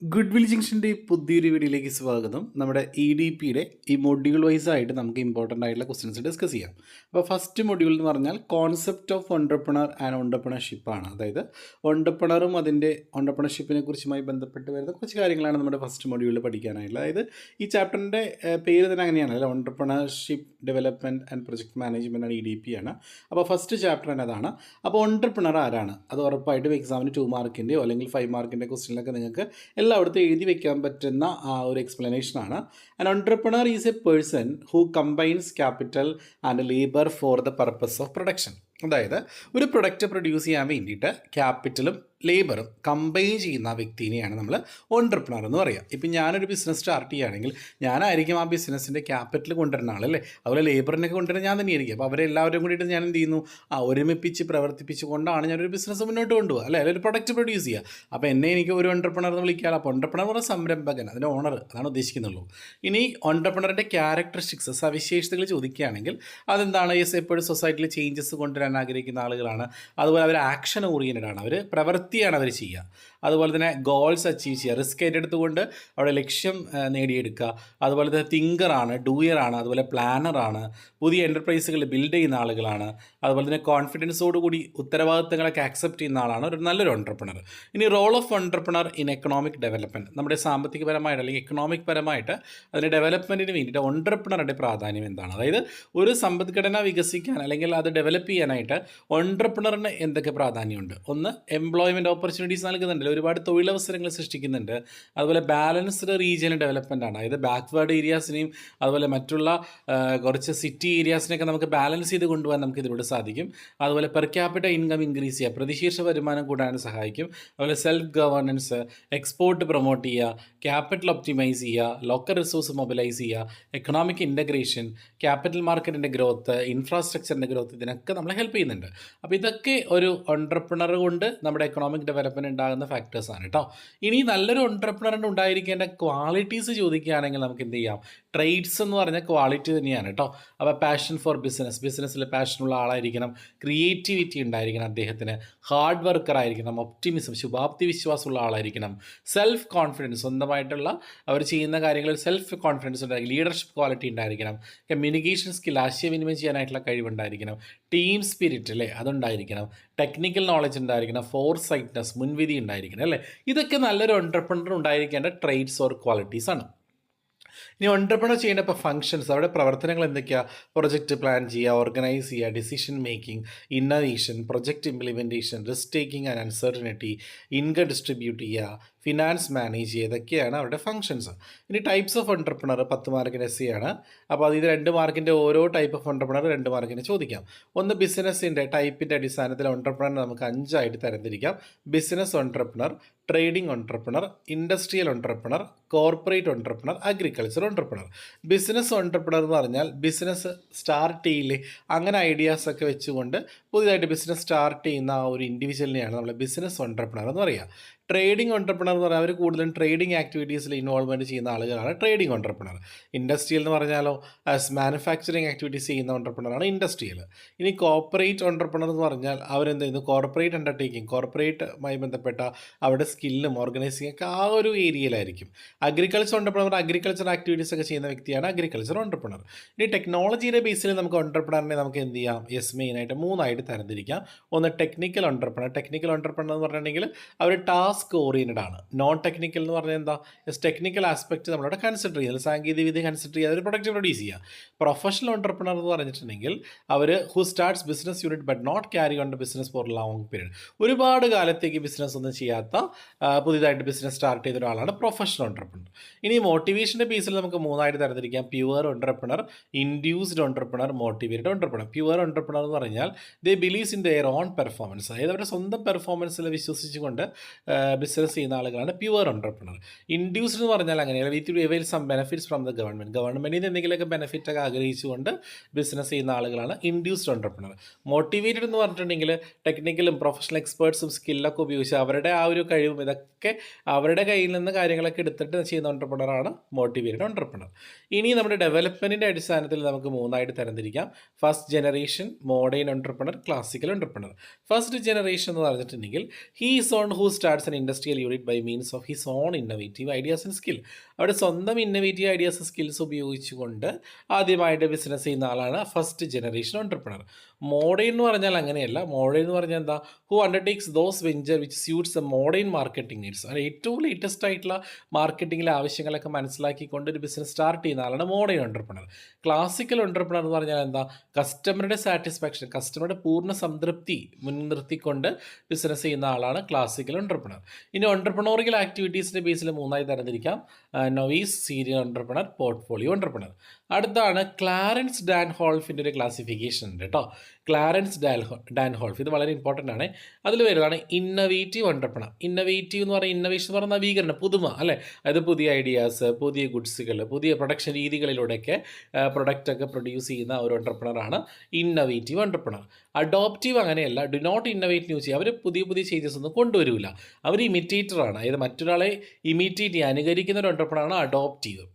Good will ജംഗ്ഷൻ്റെ പുതിയൊരു വീഡിയോയിലേക്ക് സ്വാഗതം. നമ്മുടെ ഇ ഡി പിയുടെ ഈ മൊഡ്യൂൾ വൈസ് ആയിട്ട് നമുക്ക് ഇമ്പോർട്ടൻ്റ് ആയിട്ടുള്ള ക്വസ്റ്റ്യൻസ് ഡിസ്കസ് ചെയ്യാം. അപ്പോൾ ഫസ്റ്റ് മൊഡ്യൂൾ എന്ന് പറഞ്ഞാൽ കോൺസെപ്റ്റ് ഓഫ് ഓൺട്രപ്രണർ ആൻഡ് ഓൺട്രപ്രണർഷിപ്പാണ്. അതായത് ഓൺട്രപ്രണറും അതിൻ്റെ ഓൺട്രപ്രണർഷിപ്പിനെ കുറിച്ചുമായി ബന്ധപ്പെട്ട് വരുന്ന കുറച്ച് കാര്യങ്ങളാണ് നമ്മുടെ ഫസ്റ്റ് മൊഡ്യൂളിൽ പഠിക്കാനായിട്ടുള്ളത്. അതായത് ഈ ചാപ്റ്ററിൻ്റെ പേര് തന്നെ അങ്ങനെയാണ്, അല്ലെ, entrepreneurship development and project management ആണ്, ഇ ഡി പി ആണ്. അപ്പോൾ ഫസ്റ്റ് ചാപ്റ്റർ തന്നെ അതാണ്. അപ്പോൾ ഓൺട്രപ്രണർ ആരാണ്, അത് ഉറപ്പായിട്ടും എക്സാമിന് 2 മാർക്കിൻ്റെയോ അല്ലെങ്കിൽ 5 മാർക്കിൻ്റെ ക്വസ്റ്റ്യനിലൊക്കെ നിങ്ങൾക്ക് എല്ലായിടത്തും എഴുതി വെക്കാൻ പറ്റുന്ന ഒരു എക്സ്പ്ലനേഷനാണ്. An entrepreneur is a person who combines capital and labour for the purpose of production. അതായത് ഒരു പ്രൊഡക്റ്റ് പ്രൊഡ്യൂസ് ചെയ്യാൻ വേണ്ടിയിട്ട് ക്യാപിറ്റലും ലേബറും കമ്പൈൻ ചെയ്യുന്ന വ്യക്തിനെയാണ് നമ്മൾ ഓൺട്രപ്രണർ എന്ന് പറയുക. ഇപ്പം ഞാനൊരു ബിസിനസ് സ്റ്റാർട്ട് ചെയ്യുകയാണെങ്കിൽ ഞാനായിരിക്കും ആ ബിസിനസ്സിൻ്റെ ക്യാപിറ്റൽ കൊണ്ടുവരുന്ന ആളല്ലേ, അതുപോലെ ലേബറിനൊക്കെ കൊണ്ടുവരുന്നത് ഞാൻ തന്നെയായിരിക്കും. അപ്പോൾ അവരെല്ലാവരും കൂടിയിട്ട് ഞാൻ എന്ത് ചെയ്യുന്നു, ഒരുമിപ്പിച്ച് പ്രവർത്തിപ്പിച്ചുകൊണ്ടാണ് ഞാനൊരു ബിസിനസ് മുന്നോട്ട് കൊണ്ടുപോകുക, അല്ലേ, ഒരു പ്രൊഡക്റ്റ് പ്രൊഡ്യൂസ് ചെയ്യുക. അപ്പോൾ എനിക്ക് ഒരു ഓൺട്രപ്രണർ എന്ന് വിളിക്കാം. അപ്പോൾ ഓൺട്രപ്രണർ പറഞ്ഞ സംരംഭകൻ, അതിൻ്റെ ഓണർ, അതാണ് ഉദ്ദേശിക്കുന്നുള്ളൂ. ഇനി ഓൺട്രപ്രണറിൻ്റെ ക്യാരക്ടറിസ്റ്റിക്സ്, സവിശേഷതകൾ ചോദിക്കുകയാണെങ്കിൽ അതെന്താണ്? എപ്പോഴും സൊസൈറ്റിയിൽ ചേഞ്ചസ് കൊണ്ടുവരാൻ ആഗ്രഹിക്കുന്ന ആളുകളാണ്. അതുപോലെ അവർ ആക്ഷൻ ഓറിയൻറ്റഡ് ആണ്, അവർ പ്രവൃത്തിയാണ് അവർ ചെയ്യുക. അതുപോലെ തന്നെ ഗോൾസ് അച്ചീവ് ചെയ്യുക, റിസ്ക് ഏറ്റെടുത്തുകൊണ്ട് അവിടെ ലക്ഷ്യം നേടിയെടുക്കുക. അതുപോലെ തന്നെ തിങ്കറാണ്, ഡൂയറാണ്, അതുപോലെ പ്ലാനറാണ്, പുതിയ എൻ്റർപ്രൈസുകൾ ബിൽഡ് ചെയ്യുന്ന ആളുകളാണ്. അതുപോലെ തന്നെ കോൺഫിഡൻസോടുകൂടി ഉത്തരവാദിത്തങ്ങളൊക്കെ ആക്സെപ്റ്റ് ചെയ്യുന്ന ആളാണ് ഒരു നല്ലൊരു ഓൺട്രപ്രണർ. ഇനി role of entrepreneur in economic development, നമ്മുടെ സാമ്പത്തികപരമായിട്ട് അല്ലെങ്കിൽ എക്കണോമിക് പരമായിട്ട് അതിൻ്റെ ഡെവലപ്മെൻറ്റിന് വേണ്ടിയിട്ട് ഓൺട്രപ്രണറുടെ പ്രാധാന്യം എന്താണ്? അതായത് ഒരു സമ്പദ്ഘടന വികസിക്കാൻ അല്ലെങ്കിൽ അത് ഡെവലപ്പ് ചെയ്യാനായിട്ട് ഓൺട്രപ്രണറിന് എന്തൊക്കെ പ്രാധാന്യമുണ്ട്? ഒന്ന്, എംപ്ലോയ്മെൻറ്റ് ഓപ്പർച്യൂണിറ്റീസ് നൽകുന്നുണ്ട്, ഒരുപാട് തൊഴിലവസരങ്ങൾ സൃഷ്ടിക്കുന്നുണ്ട്. അതുപോലെ ബാലൻസ്ഡ് റീജിയണൽ ഡെവലപ്മെൻ്റ് ആണ്, അതായത് ബാക്ക്വേർഡ് ഏരിയാസിനെയും അതുപോലെ മറ്റുള്ള കുറച്ച് സിറ്റി ഏരിയാസിനെയൊക്കെ നമുക്ക് ബാലൻസ് ചെയ്ത് കൊണ്ടുപോകാൻ നമുക്ക് ഇതിലൂടെ സാധിക്കും. അതുപോലെ പെർ ക്യാപിറ്റ ഇൻകം ഇൻക്രീസ് ചെയ്യുക, പ്രതിശീർഷ വരുമാനം കൂടാൻ സഹായിക്കും. അതുപോലെ സെൽഫ് ഗവേണൻസ്, എക്സ്പോർട്ട് പ്രൊമോട്ട് ചെയ്യുക, ക്യാപിറ്റൽ ഒപ്റ്റിമൈസ് ചെയ്യുക, ലോക്കൽ റിസോഴ്സ് മൊബിലൈസ് ചെയ്യുക, എക്കണോമിക് ഇൻ്റഗ്രേഷൻ, ക്യാപിറ്റൽ മാർക്കറ്റിൻ്റെ ഗ്രോത്ത്, ഇൻഫ്രാസ്ട്രക്ചറിൻ്റെ ഗ്രോത്ത്, ഇതിനൊക്കെ നമ്മളെ ഹെൽപ്പ് ചെയ്യുന്നുണ്ട്. അപ്പോൾ ഇതൊക്കെ ഒരു ഓൺട്രപ്രണർ കൊണ്ട് നമ്മുടെ എക്കണോമിക് ഡെവലപ്മെൻറ്റ് ഉണ്ടാകുന്ന ഫാക്ടേഴ്സാണ് കേട്ടോ. ഇനി നല്ലൊരു ഓൺട്രപ്രണറിന് ഉണ്ടായിരിക്കേണ്ട ക്വാളിറ്റീസ് ചോദിക്കുകയാണെങ്കിൽ നമുക്ക് എന്ത് ചെയ്യാം? ട്രേഡ്സ് എന്ന് പറഞ്ഞ ക്വാളിറ്റി തന്നെയാണ് കേട്ടോ. അപ്പോൾ പാഷൻ ഫോർ ബിസിനസ്സിൽ പാഷനുള്ള ആളായിരിക്കണം, ക്രിയേറ്റിവിറ്റി ഉണ്ടായിരിക്കണം അദ്ദേഹത്തിന്, ഹാർഡ് വർക്കർ ആയിരിക്കണം, ഒപ്റ്റിമിസം, ശുഭാപ്തി വിശ്വാസമുള്ള ആളായിരിക്കണം, സെൽഫ് കോൺഫിഡൻസ്, സ്വന്തമായിട്ടുള്ള അവർ ചെയ്യുന്ന കാര്യങ്ങളിൽ സെൽഫ് കോൺഫിഡൻസ് ഉണ്ടായിരിക്കും, ലീഡർഷിപ്പ് ക്വാളിറ്റി ഉണ്ടായിരിക്കണം, കമ്മ്യൂണിക്കേഷൻ സ്കിൽ, ആശയവിനിമയം ചെയ്യാനായിട്ടുള്ള കഴിവുണ്ടായിരിക്കണം, ടീം സ്പിരിറ്റ്, അല്ലേ, അതുണ്ടായിരിക്കണം, ടെക്നിക്കൽ നോളജ് ഉണ്ടായിരിക്കണം, ഫോർ സൈറ്റ്നസ്, മുൻവിധി ഉണ്ടായിരിക്കണം, അല്ലേ. ഇതൊക്കെ നല്ലൊരു ഓൺട്രപ്രണർ ഉണ്ടായിരിക്കേണ്ട ട്രേഡ്സ് ഓർ ക്വാളിറ്റീസ് ആണ്. ഇനി ഓൺട്രപ്രണർ ചെയ്യേണ്ട ഇപ്പോൾ ഫംഗ്ഷൻസ്, അവിടെ പ്രവർത്തനങ്ങൾ എന്തൊക്കെയാണ്? പ്രൊജക്റ്റ് പ്ലാൻ ചെയ്യുക, ഓർഗനൈസ് ചെയ്യുക, decision making, innovation, project implementation, risk taking and uncertainty, income distribute ചെയ്യുക, ഫിനാൻസ് മാനേജ് ചെയ്യുക, ഇതൊക്കെയാണ് അവരുടെ ഫംഗ്ഷൻസ്. ഇനി ടൈപ്സ് ഓഫ് ഓൺട്രപ്രണർ 10 മാർക്കിന് എസ് ആണ്. അപ്പോൾ അതിൽ 2 മാർക്കിൻ്റെ ഓരോ ടൈപ്പ് ഓഫ് ഓൺട്രപ്രണർ 2 മാർക്കിന് ചോദിക്കാം. ഒന്ന്, ബിസിനസ്സിൻ്റെ ടൈപ്പിൻ്റെ അടിസ്ഥാനത്തിൽ ഓൺട്രപ്രണർ നമുക്ക് 5 ആയിട്ട് തരംതിരിക്കാം. Business entrepreneur, trading entrepreneur, industrial entrepreneur, corporate entrepreneur, agriculture entrepreneur. Business entrepreneur എന്ന് പറഞ്ഞാൽ ബിസിനസ് സ്റ്റാർട്ട് ചെയ്യില്ലേ, അങ്ങനെ ഐഡിയാസൊക്കെ വെച്ചുകൊണ്ട് പുതിയതായിട്ട് ബിസിനസ് സ്റ്റാർട്ട് ചെയ്യുന്ന ആ ഒരു ഇൻഡിവിജ്വലിനെയാണ് നമ്മൾ ബിസിനസ് ഓൺട്രപ്രണർ എന്ന് പറയുക. ട്രേഡിംഗ് ഓൺട്രപ്രണർ എന്ന് പറഞ്ഞാൽ അവർ കൂടുതലും ട്രേഡിംഗ് ആക്ടിവിറ്റീസിൽ ഇൻവോൾവ്മെൻറ്റ് ചെയ്യുന്ന ആളുകളാണ് ട്രേഡിംഗ് ഓൺട്രപ്രണർ. ഇൻഡസ്ട്രിയൽ എന്ന് പറഞ്ഞാലോ മാനുഫാക്ചറിങ് ആക്ടിവിറ്റീസ് ചെയ്യുന്ന ഓൺട്രപ്രണറാണ് ഇൻഡസ്ട്രിയൽ. ഇനി കോർപ്പറേറ്റ് ഓൺട്രപ്രണർ എന്ന് പറഞ്ഞാൽ അവരെന്ത് ചെയ്യുന്നു? കോർപ്പറേറ്റ് അണ്ടർടേക്കിംഗ്, കോർപ്പറേറ്റുമായി ബന്ധപ്പെട്ട അവരുടെ സ്കില്ലും ഓർഗനൈസിംഗ് ഒക്കെ ആ ഒരു ഏരിയയിലായിരിക്കും. അഗ്രികൾച്ചർ ഓൺട്രപ്രണർ അഗ്രികൾച്ചർ ആക്ടിവിറ്റീസ് ഒക്കെ ചെയ്യുന്ന വ്യക്തിയാണ് അഗ്രികൾച്ചർ ഓൺട്രപ്രണർ. ഇനി ടെക്നോളജിയുടെ ബേസിൽ നമുക്ക് ഓൺട്രപ്രണറിനെ നമുക്ക് എന്ത് ചെയ്യാം? മെയിനായിട്ട് 3 ആയിട്ട് തരംതിരിക്കാം. ഒന്ന്, ടെക്നിക്കൽ ഓൺട്രപ്രണർ. ടെക്നിക്കൽ ഓൺട്രപ്രണർ എന്ന് പറഞ്ഞിട്ടുണ്ടെങ്കിൽ അവർ ടാസ്ക് ഓറിയൻറ്റഡ് ആണ്. നോൺ ടെക്നിക്കൽ എന്ന് പറഞ്ഞാൽ എന്താ? ടെക്നിക്കൽ ആസ്പെക്റ്റ് നമ്മളവിടെ കൺസിഡർ ചെയ്യുന്നത്, സാങ്കേതിക വിദ്യ കൺസിഡർ ചെയ്യാതെ ഒരു പ്രൊഡക്റ്റ് പ്രൊഡ്യൂസ് ചെയ്യുക. പ്രൊഫഷണൽ ഓൺട്രപ്രണർ എന്ന് പറഞ്ഞിട്ടുണ്ടെങ്കിൽ അവർ who starts business unit but not carry on the business for long period. ഒരുപാട് കാലത്തേക്ക് ബിസിനസ് ഒന്നും ചെയ്യാത്ത പുതിയതായിട്ട് ബിസിനസ് സ്റ്റാർട്ട് ചെയ്ത ഒരാളാണ് പ്രൊഫഷണൽ ഓൺട്രപ്രണർ. ഇനി മോട്ടിവേഷൻ്റെ ബേസിൽ നമുക്ക് 3 ആയിട്ട് തരംതിരിക്കാം. Pure entrepreneur, induced entrepreneur, motivated entrepreneur. Pure entrepreneur എന്ന് പറഞ്ഞാൽ they believes in their own performance, അതായത് അവരുടെ സ്വന്തം പെർഫോമൻസിൽ വിശ്വസിച്ചുകൊണ്ട് ബിസിനസ് ചെയ്യുന്ന ആളുകളാണ് പ്യുവർ ഓൺട്രപ്രണർ. ഇൻഡ്യൂസ്ഡ് എന്ന് പറഞ്ഞാൽ അങ്ങനെയല്ല, with to avail some benefits from the government, ഗവൺമെൻറ്റിൽ നിന്ന് എന്തെങ്കിലുമൊക്കെ ബെനിഫിറ്റ് ഒക്കെ ആഗ്രഹിച്ചുകൊണ്ട് ബിസിനസ് ചെയ്യുന്ന ആളുകളാണ് ഇൻഡ്യൂസ്ഡ് ഓൺട്രപ്രണർ. മോട്ടിവേറ്റഡ് എന്ന് പറഞ്ഞിട്ടുണ്ടെങ്കിൽ ടെക്നിക്കലും പ്രൊഫഷണൽ എക്സ്പേർട്സും സ്കില്ലൊക്കെ ഉപയോഗിച്ച് അവരുടെ ആ ഒരു കഴിവും ഇതൊക്കെ അവരുടെ കയ്യിൽ നിന്ന് കാര്യങ്ങളൊക്കെ എടുത്തിട്ട് ചെയ്യുന്ന ഓൺട്രപ്രണറാണ് മോട്ടിവേറ്റഡ് ഓൺട്രപ്രണർ. ഇനി നമ്മുടെ ഡെവലപ്മെൻറ്റിൻ്റെ അടിസ്ഥാനത്തിൽ നമുക്ക് 3 ആയിട്ട് തരംതിരിക്കാം. First generation, modern entrepreneur, classical entrepreneur. First generation എന്ന് പറഞ്ഞിട്ടുണ്ടെങ്കിൽ he is on who starts an industrial unit bye bye means of his own innovative ideas and skill. അവിടെ സ്വന്തം ഇന്നോവേറ്റീവ് ഐഡിയാസ് സ്കിൽസ് ഉപയോഗിച്ചുകൊണ്ട് ആദ്യമായിട്ട് ബിസിനസ് ചെയ്യുന്ന ആളാണ് ഫസ്റ്റ് ജനറേഷൻ ഓൺട്രപ്രണർ. മോഡേൺ എന്ന് പറഞ്ഞാൽ അങ്ങനെയല്ല. മോഡേൺ എന്ന് പറഞ്ഞാൽ എന്താ, who undertakes those venture which suits the modern marketing needs. അത് ഏറ്റവും ലേറ്റസ്റ്റ് ആയിട്ടുള്ള മാർക്കറ്റിങ്ങിലെ ആവശ്യങ്ങളൊക്കെ മനസ്സിലാക്കിക്കൊണ്ട് ഒരു ബിസിനസ് സ്റ്റാർട്ട് ചെയ്യുന്ന ആളാണ് മോഡേൺ ഓൺട്രപ്രണർ. ക്ലാസിക്കൽ ഓൺട്രപ്രണർ എന്ന് പറഞ്ഞാൽ എന്താ, കസ്റ്റമറുടെ സാറ്റിസ്ഫാക്ഷൻ, കസ്റ്റമറുടെ പൂർണ്ണ സംതൃപ്തി മുൻനിർത്തിക്കൊണ്ട് ബിസിനസ് ചെയ്യുന്ന ആളാണ് ക്ലാസിക്കൽ ഓൺട്രപ്രണർ. ഇനി ഓൺട്രപ്രണോറിയൽ ആക്ടിവിറ്റീസിൻ്റെ ബേസിൽ 3ആയി തരംതിരിക്കാം: novice, serial entrepreneur, portfolio entrepreneur. അടുത്താണ് ക്ലാരൻസ് ഡാൻഹോൾഫിൻ്റെ ഒരു ക്ലാസിഫിക്കേഷൻ ഉണ്ട് കേട്ടോ. ക്ലാരൻസ് ഡാൻഹോൾഫ്, ഇത് വളരെ ഇമ്പോർട്ടൻ്റ് ആണ്. അതിൽ വരുന്നതാണ് ഇന്നവേറ്റീവ് ഓൺട്രപ്രണർ. ഇന്നവേറ്റീവ് എന്ന് പറയുന്നത്, ഇന്നവേഷൻ എന്ന് പറയുന്നത് നവീകരണം, പുതുമ അല്ലേ. അതായത് പുതിയ ഐഡിയാസ്, പുതിയ ഗുഡ്സുകൾ, പുതിയ പ്രൊഡക്ഷൻ രീതികളിലൂടെയൊക്കെ പ്രൊഡക്റ്റൊക്കെ പ്രൊഡ്യൂസ് ചെയ്യുന്ന ഒരു ഓൺട്രപ്രണറാണ് ഇന്നവേറ്റീവ് ഓൺട്രപ്രണർ. അഡോപ്റ്റീവ് അങ്ങനെയല്ല, ഡു നോട്ട് ഇന്നവേറ്റ് ന്യൂ ചെയ്യുക. അവർ പുതിയ പുതിയ ചേഞ്ചസ് ഒന്നും കൊണ്ടുവരില്ല. അവർ ഇമിറ്റേറ്ററാണ്. അതായത് മറ്റൊരാളെ ഇമിറ്റേറ്റ് ചെയ്യുക, അനുകരിക്കുന്ന ഒരു ഓൺട്രപ്രണറാണ് അഡോപ്റ്റീവ്.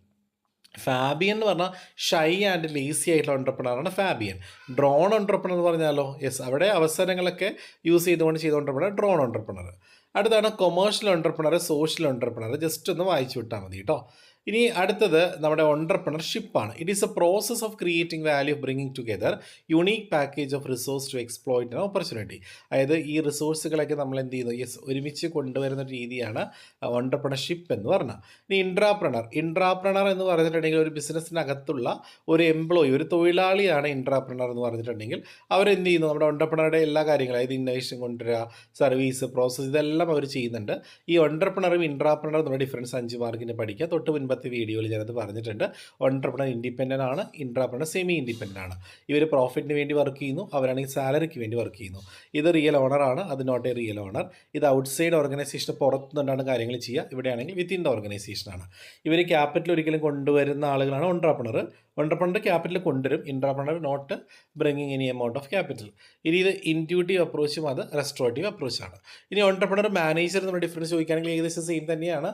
ഫാബിയൻ എന്ന് പറഞ്ഞാൽ ഷൈ ആൻഡ് ലേസി ആയിട്ടുള്ള ഓൺട്രപ്രണറാണ് ഫാബിയൻ. ഡ്രോൺ ഓൺട്രപ്രണർ എന്ന് പറഞ്ഞാലോ, യെസ്, അവിടെ അവസരങ്ങളൊക്കെ യൂസ് ചെയ്തുകൊണ്ട് ചെയ്ത ഓൺട്രപ്രണർ ഡ്രോൺ ഓൺട്രപ്രണർ. അടുത്താണ് commercial entrepreneur, social entrepreneur. Just ഒന്ന് വായിച്ചു വിട്ടാൽ മതി കേട്ടോ. ഇനി അടുത്തത് നമ്മുടെ ഓൺട്രപ്രണർഷിപ്പാണ്. It is a process of creating value, of bringing together unique package of resource to exploit an opportunity. അതായത് ഈ റിസോഴ്സുകളൊക്കെ നമ്മൾ എന്ത് ചെയ്യുന്നു, യെസ്, ഒരുമിച്ച് കൊണ്ടുവരുന്ന രീതിയാണ് ഓൺട്രപ്രണർഷിപ്പ് എന്ന് പറഞ്ഞാൽ. ഇനി ഇൻട്രാപ്രണർ എന്ന് പറഞ്ഞിട്ടുണ്ടെങ്കിൽ ഒരു ബിസിനസ്സിനകത്തുള്ള ഒരു എംപ്ലോയി, ഒരു തൊഴിലാളിയാണ് ഇൻട്രാപ്രണർ എന്ന് പറഞ്ഞിട്ടുണ്ടെങ്കിൽ അവരെന്ത് ചെയ്യുന്നു, നമ്മുടെ ഓൺട്രപ്രണറുടെ എല്ലാ കാര്യങ്ങളും, അതായത് ഇന്നോവേഷൻ കൊണ്ടുവരിക, സർവീസ്, പ്രോസസ്സ്, ഇതെല്ലാം അവർ ചെയ്യുന്നുണ്ട്. ഈ ഓൺട്രപ്രണറും ഇൻട്രാപ്രണറും നമ്മുടെ ഡിഫറൻസ് 5 മാർക്കിന് പഠിക്കുക. തൊട്ട് മുൻപത്തെ വീഡിയോയിൽ ഞാനത് പറഞ്ഞിട്ടുണ്ട്. ഓൺട്രപ്രണർ ഇൻഡിപെൻഡൻ്റ് ആണ്, ഇൻട്രാപ്രണർ സെമി ഇൻഡിപെൻഡൻ്റ് ആണ്. ഇവർ പ്രോഫിറ്റിന് വേണ്ടി വർക്ക് ചെയ്യുന്നു, അവരാണെങ്കിൽ സാലറിക്ക് വേണ്ടി വർക്ക് ചെയ്യുന്നു. ഇത് റിയൽ ഓണർ ആണ്, അത് നോട്ട് എ റിയൽ ഓണർ. ഇത് ഔട്ട്സൈഡ് ഓർഗനൈസേഷന് പുറത്തുനിന്നാണ് കാര്യങ്ങൾ ചെയ്യുക. ഇവിടെയാണെങ്കിൽ വിത്തിൻ ദ ഓർഗനൈസേഷനാണ്. ഇവർ ക്യാപിറ്റൽ ഒരിക്കലും കൊണ്ടുവരുന്ന ആളുകളാണ് ഓൺട്രപ്രണർ. ഓൺട്രപ്രണർ ക്യാപിറ്റൽ കൊണ്ടുവരും, intrapreneur not bringing any amount of capital. ഇനി ഇത് ഇൻറ്റ്യൂട്ടീവ് അപ്രോച്ചും അത് റെസ്റ്റോറേറ്റീവ് അപ്രോച്ചാണ്. ഇനി ഓൺട്രപ്രണർ മാനേജർ നമ്മൾ ഡിഫറൻസ് ചോദിക്കുകയാണെങ്കിൽ ഏകദേശം സെയിം തന്നെയാണ്.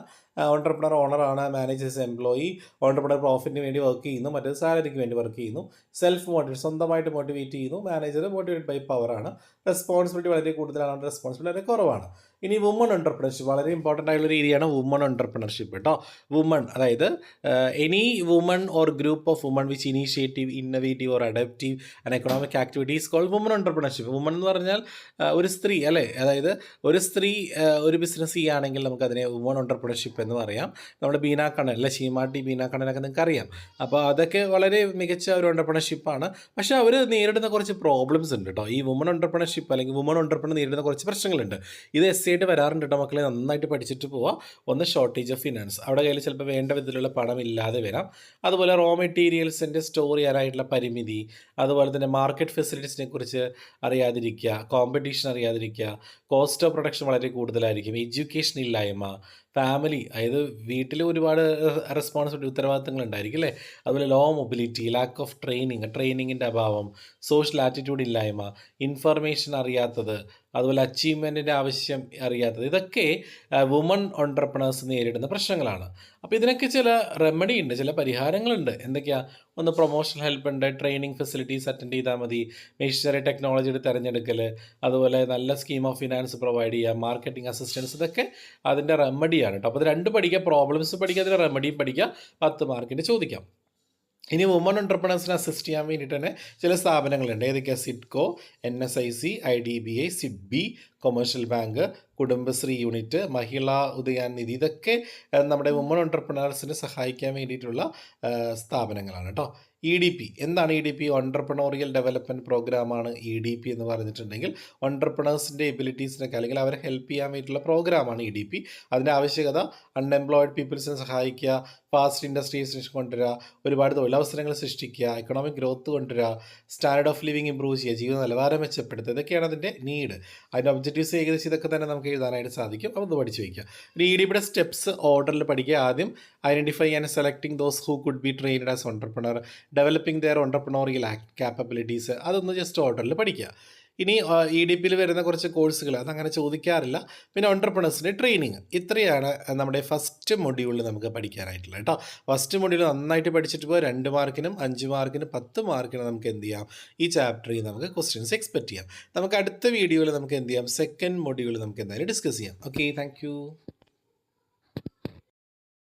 ഓൺട്രപ്രണർ ഓണറാണ്, മാനേജേഴ്സ് എംപ്ലോയി. ഓൺട്രപ്രണർ പ്രോഫിറ്റിന് വേണ്ടി വർക്ക് ചെയ്യുന്നു, മറ്റേത് സാലറിക്ക് വേണ്ടി വർക്ക് ചെയ്യുന്നു. സെൽഫ് മോട്ടിവേറ്റ്, സ്വന്തമായിട്ട് മോട്ടിവേറ്റ് ചെയ്യുന്നു. മാനേജർ മോട്ടിവേറ്റ് ബൈ പവറാണ്. റെസ്പോൺസിബിലിറ്റി വളരെ കൂടുതലാണ്, റെസ്പോൺസിബിലിറ്റി വളരെ കുറവാണ്. ഇനി വുമൺ ഓൺട്രപ്രണർഷിപ്പ് വളരെ ഇമ്പോർട്ടൻ്റ് ആയിട്ടുള്ള രീതിയാണ് വുമൺ ഓൺട്രപ്രണർഷിപ്പ് കേട്ടോ. വുമൺ, അതായത് any woman or group of woman which initiative, innovative or adaptive and economic activities called woman entrepreneurship. Woman എന്ന് പറഞ്ഞാൽ ഒരു സ്ത്രീ അല്ലേ. അതായത് ഒരു സ്ത്രീ ഒരു ബിസിനസ് ചെയ്യുകയാണെങ്കിൽ നമുക്കതിനെ വുമൺ ഓൺട്രപ്രണർഷിപ്പ് എന്ന് പറയാം. നമ്മുടെ ബീനാക്കണ്ണൻ അല്ലെ, ശീമാട്ടി ബീനാക്കണ്ണനൊക്കെ നിങ്ങൾക്ക് അറിയാം. അപ്പോൾ അതൊക്കെ വളരെ മികച്ച ഒരു ഓൺട്രപ്രണർഷിപ്പാണ്. പക്ഷേ അവർ നേരിടുന്ന കുറച്ച് പ്രോബ്ലംസ് ഉണ്ട് കേട്ടോ. ഈ വുമൺ ഓൺട്രപ്രണർഷിപ്പ് അല്ലെങ്കിൽ വുമൺ ഓൺട്രപ്രണർ നേരിടുന്ന കുറച്ച് പ്രശ്നങ്ങളുണ്ട്. ഇത് ആയിട്ട് വരാറുണ്ട് കേട്ടോ മക്കളെ, നന്നായിട്ട് പഠിച്ചിട്ട് പോവുക. ഒന്ന്, ഷോർട്ടേജ് ഓഫ് ഫിനാൻസ്, അവിടെ കയ്യിൽ ചിലപ്പോൾ വേണ്ട വിധത്തിലുള്ള പണം ഇല്ലാതെ വരാം. അതുപോലെ റോ മെറ്റീരിയൽസിൻ്റെ സ്റ്റോർ ചെയ്യാനായിട്ടുള്ള പരിമിതി, അതുപോലെ തന്നെ മാർക്കറ്റ് ഫെസിലിറ്റീസിനെ കുറിച്ച് അറിയാതിരിക്കുക, കോമ്പറ്റീഷൻ അറിയാതിരിക്കുക, കോസ്റ്റ് ഓഫ് പ്രൊഡക്ഷൻ വളരെ കൂടുതലായിരിക്കും, എഡ്യൂക്കേഷൻ ഇല്ലായ്മ, ഫാമിലി, അതായത് വീട്ടിൽ ഒരുപാട് റെസ്പോൺസിബിലിറ്റി, ഉത്തരവാദിത്തങ്ങൾ ഉണ്ടായിരിക്കും അല്ലേ. അതുപോലെ ലോ മൊബിലിറ്റി, ലാക്ക് ഓഫ് ട്രെയിനിങ്ങിൻ്റെ അഭാവം, സോഷ്യൽ ആറ്റിറ്റ്യൂഡ് ഇല്ലായ്മ, ഇൻഫർമേഷൻ അറിയാത്തത്, അതുപോലെ അച്ചീവ്മെൻറ്റിൻ്റെ ആവശ്യം അറിയാത്തത്, ഇതൊക്കെ വുമൺ ഓൺട്രപ്രണേഴ്സ് നേരിടുന്ന പ്രശ്നങ്ങളാണ്. അപ്പോൾ ഇതിനൊക്കെ ചില റെമഡി ഉണ്ട്, ചില പരിഹാരങ്ങളുണ്ട്. എന്തൊക്കെയാണ്? ഒന്ന്, പ്രൊമോഷണൽ ഹെൽപ്പ് ഉണ്ട്, ട്രെയിനിങ് ഫെസിലിറ്റീസ് അറ്റൻഡ് ചെയ്താൽ മതി, മെഷീനറി ടെക്നോളജിയുടെ തിരഞ്ഞെടുക്കൽ, അതുപോലെ നല്ല സ്കീം ഓഫ് ഫിനാൻസ് പ്രൊവൈഡ് ചെയ്യുക, മാർക്കറ്റിംഗ് അസിസ്റ്റൻസ്, ഇതൊക്കെ അതിൻ്റെ റെമഡിയാണ് കേട്ടോ. അപ്പോൾ അത് 2 പഠിക്കുക, പ്രോബ്ലംസ് പഠിക്കുക, അതിൻ്റെ റെമഡിയും പഠിക്കുക. 10 മാർക്കിന് ചോദിക്കാം. ഇനി വുമൺ ഓൺട്രപ്രണേഴ്സിനെ അസിസ്റ്റ് ചെയ്യാൻ വേണ്ടിയിട്ട് തന്നെ ചില സ്ഥാപനങ്ങളുണ്ട്. ഏതൊക്കെയാണ്? SIDCO, NSIC, IDBI, SIDBI, commercial bank, Kudumbashree unit, Mahila Udyam Nidhi, ഇതൊക്കെ നമ്മുടെ വുമൺ ഓൺട്രപ്രണേഴ്സിനെ സഹായിക്കാൻ വേണ്ടിയിട്ടുള്ള സ്ഥാപനങ്ങളാണ് കേട്ടോ. EDP എന്താണ്? EDP ഓൺട്രപ്രണോറിയൽ ഡെവലപ്മെൻറ്റ് പ്രോഗ്രാമാണ്. EDP എന്ന് പറഞ്ഞിട്ടുണ്ടെങ്കിൽ ഓൺട്രപ്രണേഴ്സിൻ്റെ എബിലിറ്റീസിനൊക്കെ അല്ലെങ്കിൽ അവരെ ഹെൽപ്പ് ചെയ്യാൻ വേണ്ടിയിട്ടുള്ള പ്രോഗ്രാമാണ് EDP. അതിൻ്റെ ആവശ്യകത അൺഎംപ്ലോയിഡ് പീപ്പിൾസിനെ സഹായിക്കുക, ഫാസ്റ്റ് ഇൻഡസ്ട്രീസ് കൊണ്ടുവരിക, ഒരുപാട് തൊഴിലവസരങ്ങൾ സൃഷ്ടിക്കുക, എക്കണോമിക് ഗ്രോത്ത് കൊണ്ടുവരിക, സ്റ്റാൻഡേർഡ് ഓഫ് ലിവിങ് ഇമ്പ്രൂവ് ചെയ്യുക, ജീവിത നിലവാരം മെച്ചപ്പെടുത്തുക, ഇതൊക്കെയാണ് അതിൻ്റെ നീഡ്. അതിൻ്റെ ഒബ്ജക്റ്റീവ്സ് ഏകദേശം ഇതൊക്കെ തന്നെ നമുക്ക് എഴുതാനായിട്ട് സാധിക്കും. അപ്പോൾ ഇത് പഠിച്ച് വയ്ക്കുക. EDPയുടെ സ്റ്റെപ്സ് ഓർഡറിൽ പഠിക്കുക. ആദ്യം, identify and selecting those who could be trained as entrepreneur, developing their entrepreneurial capabilities, അതൊന്ന് ജസ്റ്റ് ഓർഡറിൽ പഠിക്കുക. ഇനി EDPയിൽ വരുന്ന കുറച്ച് കോഴ്സുകൾ അതങ്ങനെ ചോദിക്കാറില്ല. പിന്നെ ഓൺട്രപ്രണേഴ്സിൻ്റെ ട്രെയിനിങ്, ഇത്രയാണ് നമ്മുടെ ഫസ്റ്റ് മൊഡ്യൂളിൽ നമുക്ക് പഠിക്കാനായിട്ടുള്ളത് കേട്ടോ. ഫസ്റ്റ് മൊഡ്യൂൾ നന്നായിട്ട് പഠിച്ചിട്ട് പോയി 2 മാർക്കിനും 5 മാർക്കിനും 10 മാർക്കിനും നമുക്ക് എന്ത് ചെയ്യാം, ഈ ചാപ്റ്ററിൽ നമുക്ക് ക്വസ്റ്റ്യൻസ് എക്സ്പെക്റ്റ് ചെയ്യാം. നമുക്ക് അടുത്ത വീഡിയോയിൽ നമുക്ക് എന്ത് ചെയ്യാം, സെക്കൻഡ് മൊഡ്യൂൾ നമുക്ക് എന്തായാലും ഡിസ്കസ് ചെയ്യാം. Okay, thank